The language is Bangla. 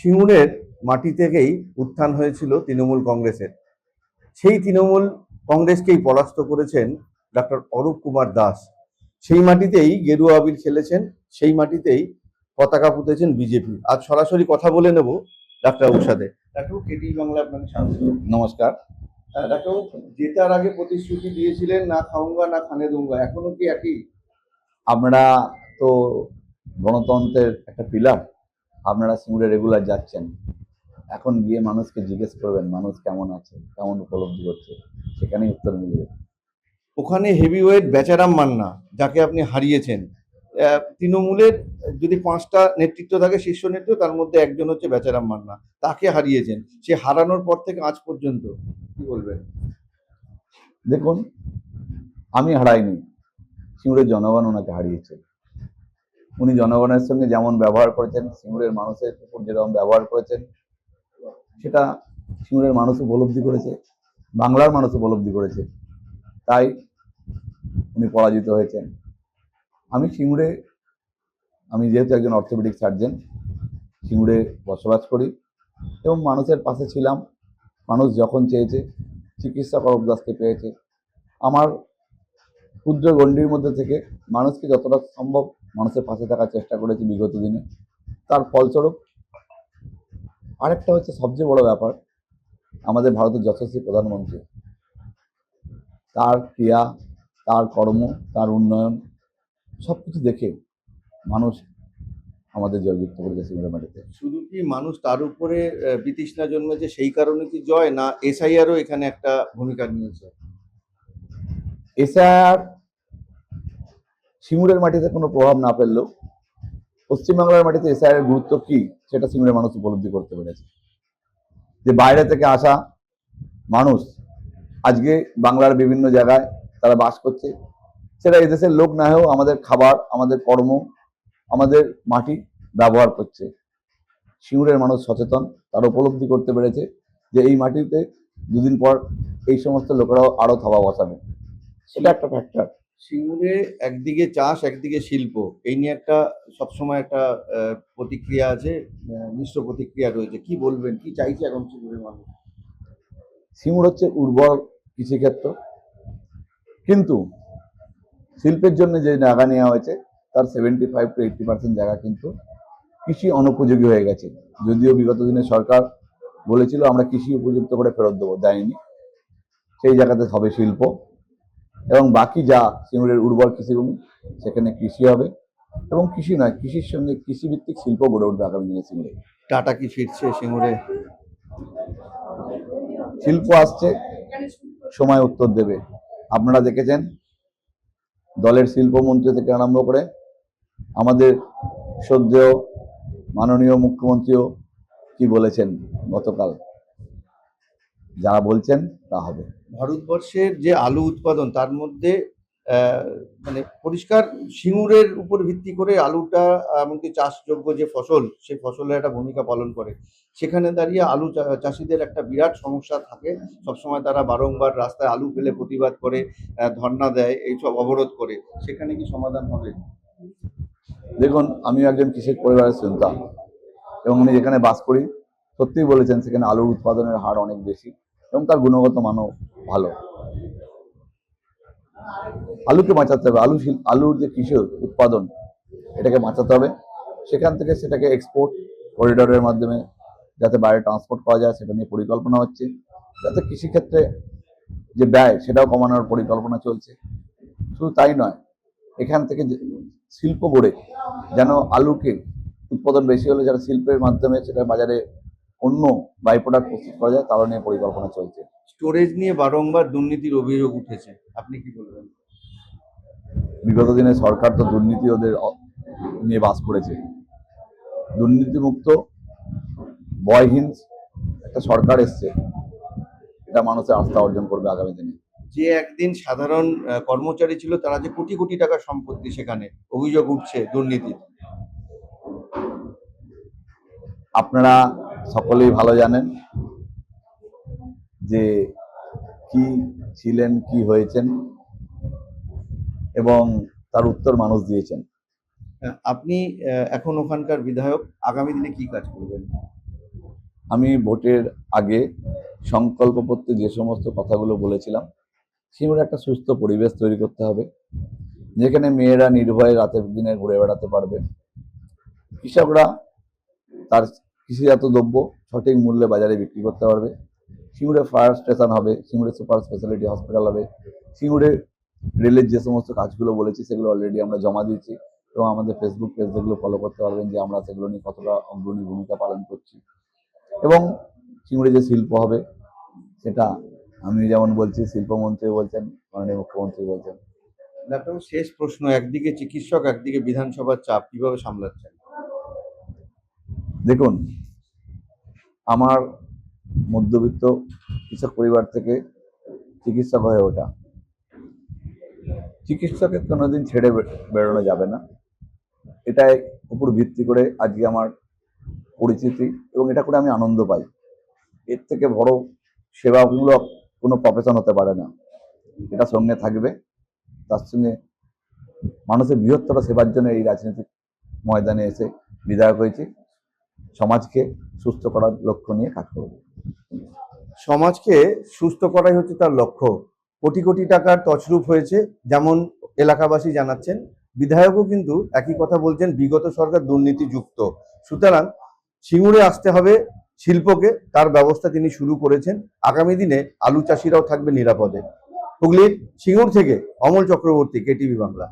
সিঙ্গুরের মাটি থেকেই উত্থান হয়েছিল তৃণমূল কংগ্রেসের। সেই তৃণমূল কংগ্রেসকেই পরাস্ত করেছেন ডক্টর অরূপ কুমার দাস। সেই মাটিতেই গেরুয়া আবির খেলেছেন, সেই মাটিতেই পতাকা পুঁতেছেন বিজেপি। আজ সরাসরি কথা বলে নেব ডাক্তারবাবুর সাথে। ডাক্তারবাবু, কেটি বাংলা আপনাকে স্বাগত। নমস্কার। ডাক্তারবাবু, জেতার আগে প্রতিশ্রুতি দিয়েছিলেন না খাউঙ্গা না খানে দুঙ্গা, এখনো কি একই? আমরা তো গণতন্ত্রের একটা পিলার। আপনারা সিঙ্গুরে রেগুলার যাচ্ছেন, এখন গিয়ে মানুষকে জিজ্ঞেস করবেন মানুষ কেমন আছে, কেমন উপলব্ধি করছে, সেখানেই উত্তর মিলবে। ওখানে হেভিওয়েট বেচারাম মান্না, যাকে আপনি হারিয়েছেন। তৃণমূলের যদি 5টা নেতৃত্ব থাকে, শীর্ষ নেতৃত্ব, তার মধ্যে একজন হচ্ছে বেচারাম মান্না। তাকে হারিয়েছেন। সে হারানোর পর থেকে আজ পর্যন্ত কি বলবেন? দেখুন, আমি হারাইনি, সিঙ্গুরের জনগণ ওনাকে হারিয়েছে। উনি জনগণের সঙ্গে যেমন ব্যবহার করেছেন, সিঙ্গুরের মানুষের উপর যেরকম ব্যবহার করেছেন, সেটা সিঙ্গুরের মানুষ উপলব্ধি করেছে, বাংলার মানুষ উপলব্ধি করেছে। তাই উনি পরাজিত হয়েছেন। আমি যেহেতু একজন অর্থোপেডিক সার্জন, সিঙ্গুরে বসবাস করি এবং মানুষের পাশে ছিলাম। মানুষ যখন চেয়েছে, চিকিৎসা অরূপ দাসকে পেয়েছে। আমার ক্ষুদ্র গণ্ডির মধ্যে থেকে মানুষকে যতটা সম্ভব মানুষের পাশে থাকার চেষ্টা করেছি বিগত দিনে। তার ফলস্বরূপ আরেকটা হচ্ছে সবচেয়ে বড় ব্যাপার, আমাদের ভারতের যশস্বী প্রধানমন্ত্রী, তার ক্রিয়া, তার কর্ম, তার উন্নয়ন সব কিছু দেখে মানুষ আমাদের জয়যুক্ত করেছে সিঙ্গুরে মাটিতে। শুধু কি মানুষ তার উপরে বিতৃষ্ণা জন্মেছে সেই কারণে কি জয়, না এসআইআরও এখানে একটা ভূমিকা নিয়েছে? এসআর সিঙ্গুরের মাটিতে কোনো প্রভাব না ফেললেও পশ্চিমবাংলার মাটিতে এসআর এর গুরুত্ব কি সেটা সিঙ্গুরের মানুষ উপলব্ধি করতে পেরেছে। যে বাইরে থেকে আসা মানুষ আজকে বাংলার বিভিন্ন জায়গায় তারা বাস করছে, সেটা এদেশের লোক না হয়েও আমাদের খাবার, আমাদের কর্ম, আমাদের মাটি ব্যবহার করছে। সিঙ্গুরের মানুষ সচেতন, তারা উপলব্ধি করতে পেরেছে যে এই মাটিতে দুদিন পর এই সমস্ত লোকেরাও আরো থাবা বসাবে। সেটা একটা ফ্যাক্টর। সিঙ্গুরে একদিকে চাষ, একদিকে শিল্প, এই নিয়ে একটা সবসময় একটা প্রতিক্রিয়া আছে, মিশ্র প্রতিক্রিয়া রয়েছে। কি বলবেন, কি চাইছে এখন সিঙ্গুরের মানুষ? সিঙ্গুর হচ্ছে উর্বর কৃষিক্ষেত্র, কিন্তু শিল্পের জন্য যে জায়গা নেওয়া হয়েছে তার 75 to 80% জায়গা কিন্তু কৃষি অনুপযোগী হয়ে গেছে। যদিও বিগত দিনে সরকার বলেছিল আমরা কৃষি উপযুক্ত করে ফেরত দেবো, দেয়নি। সেই জায়গাতে হবে শিল্প, এবং বাকি যা সিঙ্গুরের উর্বর কৃষিভূমি সেখানে কৃষি হবে, এবং কৃষি নয়, কৃষির সঙ্গে কৃষিভিত্তিক শিল্প গড়ে উঠবে আগামী দিনে সিঙ্গুরে। টাটা কি ফিরছে সিঙ্গুরে? শিল্প আসছে, সময় উত্তর দেবে। আপনারা দেখেছেন দলের শিল্পমন্ত্রী থেকে আরম্ভ করে আমাদের শ্রদ্ধেয় মাননীয় মুখ্যমন্ত্রীও কি বলেছেন গতকাল, যারা বলছেন তা হবে। ভারতবর্ষের যে আলু উৎপাদন, তার মধ্যে মানে পরিষ্কার সিঙ্গুরের উপর ভিত্তি করে আলুটা এমনকি চাষযোগ্য যে ফসল, সেই ফসলের একটা ভূমিকা পালন করে। সেখানে দাঁড়িয়ে আলু চাষিদের একটা বিরাট সমস্যা থাকে। সবসময় তারা বারংবার রাস্তায় আলু ফেলে প্রতিবাদ করে, ধর্ণা দেয়, এইসব অবরোধ করে। সেখানে কি সমাধান হবে? দেখুন, আমি একজন কৃষক পরিবারের সন্তান এবং আমি যেখানে বাস করি, সত্যিই বলেছেন সেখানে আলুর উৎপাদনের হার অনেক বেশি এবং তার গুণগত মানও ভালো। আলুকে বাঁচাতে হবে, আলুর যে কৃষি উৎপাদন এটাকে বাঁচাতে হবে। সেখান থেকে সেটাকে এক্সপোর্ট করিডোরের মাধ্যমে যাতে বাইরে ট্রান্সপোর্ট করা যায় সেটা নিয়ে পরিকল্পনা হচ্ছে, যাতে কৃষিক্ষেত্রে যে ব্যয় সেটাও কমানোর পরিকল্পনা চলছে। শুধু তাই নয়, এখান থেকে শিল্প গড়ে যেন আলুকে উৎপাদন বেশি হলে যেন শিল্পের মাধ্যমে সেটা বাজারে অন্য বাই প্রোডাক্ট প্রস্তুত করা যায়, তারও নিয়ে পরিকল্পনা চলছে। স্টোরেজ নিয়ে বারংবার দুর্নীতির অভিযোগ উঠেছে, আপনি কি বলবেন? বিগত দিনে সরকার তো দুর্নীতি ওদের নিয়ে বাস করেছে। দুর্নীতিমুক্ত বয়হীন একটা সরকার এসছে, এটা মানুষের আস্থা অর্জন করবে আগামী দিনে। যে একদিন সাধারণ কর্মচারী ছিল, তারা যে কোটি কোটি টাকার সম্পত্তি, সেখানে অভিযোগ উঠছে দুর্নীতি। আপনারা সকলেই ভালো জানেন যে কি ছিলেন, কি হয়েছেন, এবং তার উত্তর মানুষ দিয়েছেন। আপনি এখন ওখানকার বিধায়ক, আগামী দিনে কি কাজ করবেন? আমি ভোটের আগে সংকল্পপত্রে যে সমস্ত কথাগুলো বলেছিলাম, সিঙ্গুরে একটা সুস্থ পরিবেশ তৈরি করতে হবে, যেখানে মেয়েরা নির্ভয়ে রাতের দিনে ঘুরে বেড়াতে পারবে, কৃষকরা তার কৃষিজাত দ্রব্য সঠিক মূল্যে বাজারে বিক্রি করতে পারবে, সিঙ্গুরে ফায়ার স্টেশন হবে, সিঙ্গুরে সুপার স্পেশালিটি হসপিটাল হবে, সিঙ্গুরে রেলের যে সমস্ত কাজগুলো বলেছি সেগুলো অলরেডি আমরা জমা দিয়েছি, এবং আমাদের ফেসবুক পেজ যেগুলো ফলো করতে পারবেন যে আমরা সেগুলো নিয়ে কতটা অগ্রণী ভূমিকা পালন করছি। এবং সিঙ্গুরে যে শিল্প হবে সেটা আমি যেমন বলছি, শিল্পমন্ত্রী বলছেন, মাননীয় মুখ্যমন্ত্রী বলছেন। ডাক্তারবাবু, শেষ প্রশ্ন, একদিকে চিকিৎসক, একদিকে বিধানসভার চাপ, কিভাবে সামলাচ্ছেন? দেখুন, আমার মধ্যবিত্ত কৃষক পরিবার থেকে চিকিৎসক হয়ে ওঠা, চিকিৎসকের কোনোদিন ছেড়ে বেরোনো যাবে না, এটাই উপর ভিত্তি করে আজকে আমার পরিচিতি, এবং এটা করে আমি আনন্দ পাই। এর থেকে বড় সেবামূলক কোনো প্রফেশন হতে পারে না। এটা সঙ্গে থাকবে, তার সঙ্গে মানুষের বৃহত্তর সেবার জন্য এই রাজনৈতিক ময়দানে এসে বিধায়ক হয়েছি, সমাজকে সুস্থ করার লক্ষ্য নিয়ে কাজ করব। সমাজকে সুস্থ করাই হচ্ছে তার লক্ষ্য। কোটি কোটি টাকার তছরূপ হয়েছে, যেমন এলাকাবাসী জানাচ্ছেন। বিধায়কও কিন্তু একই কথা বলছেন, বিগত সরকার দুর্নীতিযুক্ত। সুতরাং সিঙ্গুরে আসতে হবে শিল্পকে, তার ব্যবস্থা তিনি শুরু করেছেন। আগামী দিনে আলু চাষিরাও থাকবে নিরাপদে। হুগলির সিঙ্গুর থেকে অমল চক্রবর্তী, কেটিভি বাংলা।